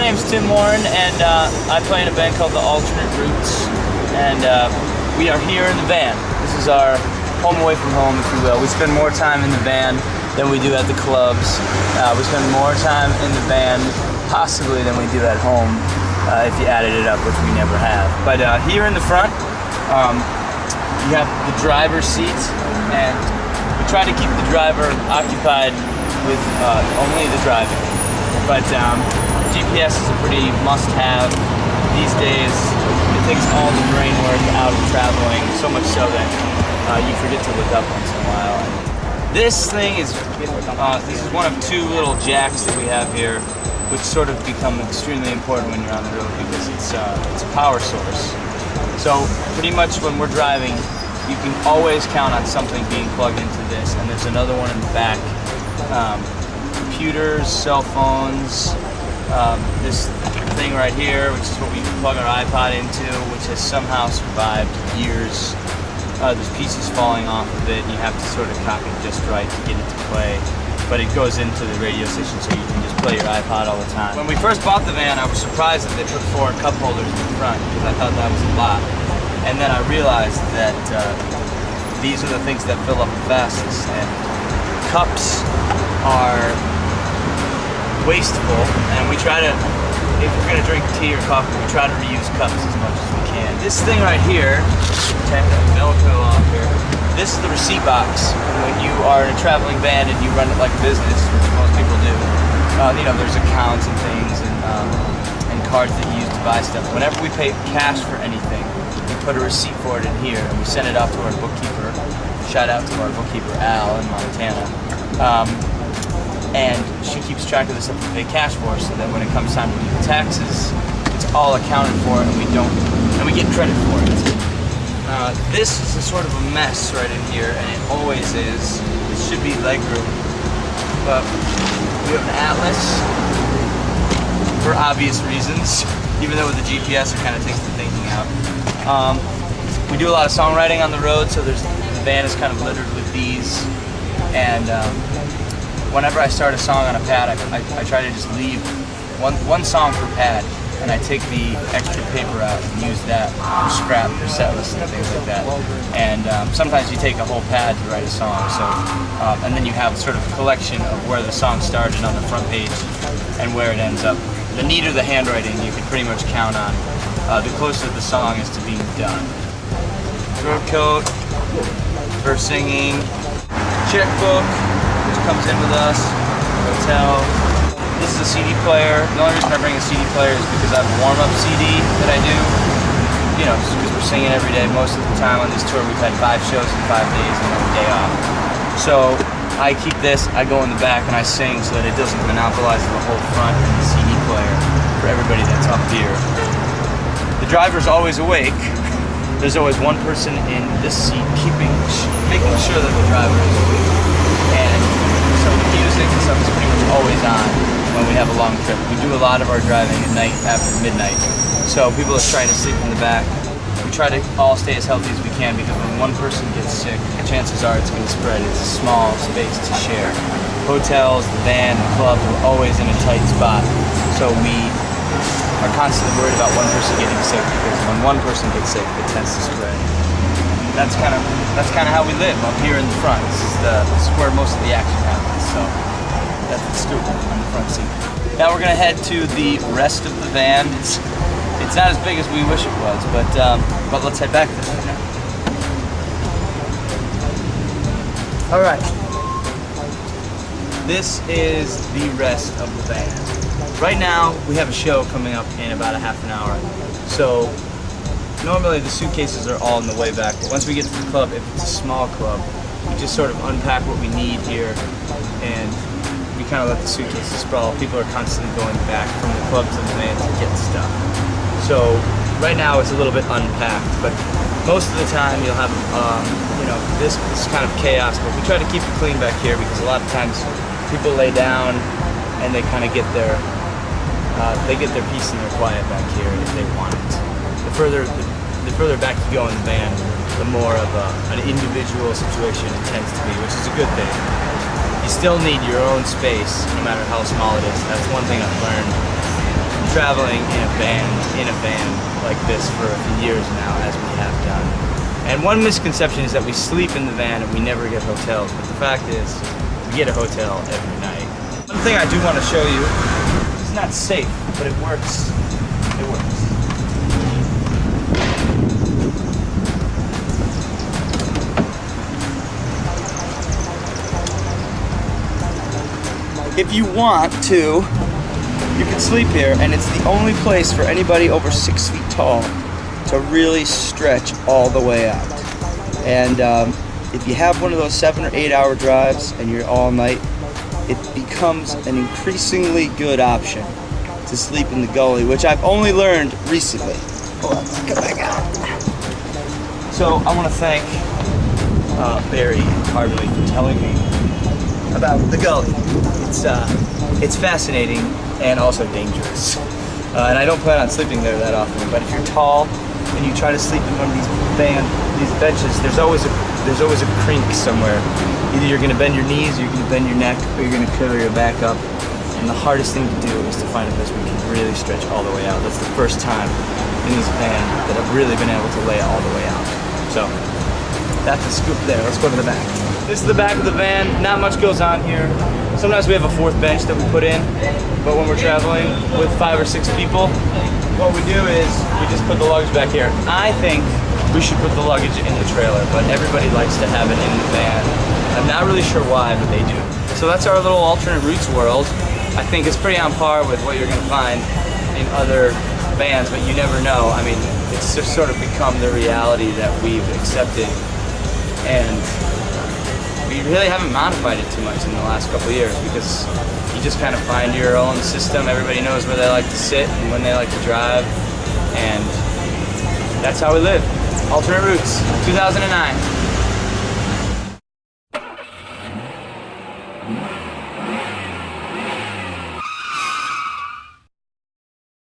name's Tim Warren, and I play in a band called the Alternate Roots, and we are here in the van. This is our home away from home, if you will. We spend more time in the van than we do at the clubs. We spend more time in the van, possibly, than we do at home, if you added it up, which we never have. But here in the front, you have the driver's seat, and we try to keep the driver occupied with only the driving. But GPS is a pretty must-have these days. It takes all the brain work out of traveling, so much so that you forget to look up once in a while. And this thing is, this is one of two little jacks that we have here, which sort of become extremely important when you're on the road because it's a power source. So pretty much when we're driving, you can always count on something being plugged into this, and there's another one in the back. Computers, cell phones, this thing right here, which is what we plug our iPod into, which has somehow survived years. There's pieces falling off of it, and you have to sort of cock it just right to get it to play. But it goes into the radio station, so you can just play your iPod all the time. When we first bought the van, I was surprised that they put 4 cup holders in the front, because I thought that was a lot. And then I realized that these are the things that fill up the fastest. And cups are wasteful, and we try to, if we're gonna drink tea or coffee, we try to reuse cups as much as we can. This thing right here, check that Velcro off here, this is the receipt box. When you are in a traveling van and you run it like a business, which most people do, you know, there's accounts and things and cards that you use to buy stuff. Whenever we pay cash for anything, we put a receipt for it in here, and we send it off to our bookkeeper. Shout out to our bookkeeper, Al, in Montana. And she keeps track of the stuff we pay cash for, so that when it comes time to do the taxes, it's all accounted for, and we get credit for it. This is a sort of a mess right in here, and it always is. It should be legroom, but we have an atlas for obvious reasons, even though with the GPS it kind of takes the thinking out. We do a lot of songwriting on the road, so the van is kind of littered with these, and whenever I start a song on a pad, I try to just leave one song per pad, and I take the extra paper out and use that for scrap, for set lists and things like that. And sometimes you take a whole pad to write a song, so and then you have sort of a collection of where the song started on the front page and where it ends up. The neater the handwriting, you can pretty much count on, the closer the song is to being done. Throat coat for singing, checkbook, which comes in with us, hotel. This is a CD player. The only reason I bring a CD player is because I have a warm-up CD that I do, you know, because we're singing every day. Most of the time on this tour we've had 5 shows in 5 days and a day off. So I keep this, I go in the back and I sing so that it doesn't monopolize the whole front of the CD player for everybody that's up here. The driver's always awake. There's always one person in this seat making sure that the driver is awake. And so the music and stuff is pretty much always on when we have a long trip. We do a lot of our driving at night after midnight. So people are trying to sleep in the back. We try to all stay as healthy as we can, because when one person gets sick, chances are it's going to spread. It's a small space to share. Hotels, the van, the clubs, we're always in a tight spot. So we are constantly worried about one person getting sick, because when one person gets sick, it tends to spread. That's kind of how we live up here in the front. This is where most of the action happens. So that's the scoop on the front seat. Now we're gonna head to the rest of the van. It's not as big as we wish it was, but let's head back there right now. All right. This is the rest of the van. Right now we have a show coming up in about a half an hour. So normally the suitcases are all in the way back, but once we get to the club, if it's a small club, we just sort of unpack what we need here, and we kind of let the suitcases sprawl. People are constantly going back from the club to the van to get stuff. So right now it's a little bit unpacked, but most of the time you'll have, you know, this kind of chaos, but we try to keep it clean back here, because a lot of times people lay down and they kind of get their peace and their quiet back here if they want it. The further back you go in the van, the more of an individual situation it tends to be, which is a good thing. You still need your own space, no matter how small it is. That's one thing I've learned traveling in a van like this for a few years now, as we have done. And one misconception is that we sleep in the van and we never get hotels, but the fact is, we get a hotel every night. One thing I do want to show you, it's not safe, but it works. It works. If you want to, you can sleep here, and it's the only place for anybody over 6 feet tall to really stretch all the way out. And if you have one of those 7 or 8 hour drives and you're all night, it becomes an increasingly good option to sleep in the gully, which I've only learned recently. Hold on, come back out. So I want to thank Barry and Harley for telling me about the gully. It's fascinating and also dangerous. And I don't plan on sleeping there that often, but if you're tall and you try to sleep in one of these benches, there's always a crink somewhere. Either you're gonna bend your knees, or you're gonna bend your neck, or you're gonna curl your back up. And the hardest thing to do is to find a place where you can really stretch all the way out. That's the first time in this van that I've really been able to lay all the way out. So that's a scoop there. Let's go to the back. This is the back of the van. Not much goes on here. Sometimes we have a fourth bench that we put in, but when we're traveling with 5 or 6 people, what we do is we just put the luggage back here. I think we should put the luggage in the trailer, but everybody likes to have it in the van. I'm not really sure why, but they do. So that's our little alternate routes world. I think it's pretty on par with what you're gonna find in other vans, but you never know. I mean, it's just sort of become the reality that we've accepted, and we really haven't modified it too much in the last couple of years, because you just kind of find your own system. Everybody knows where they like to sit and when they like to drive, and that's how we live. Alternate routes, 2009.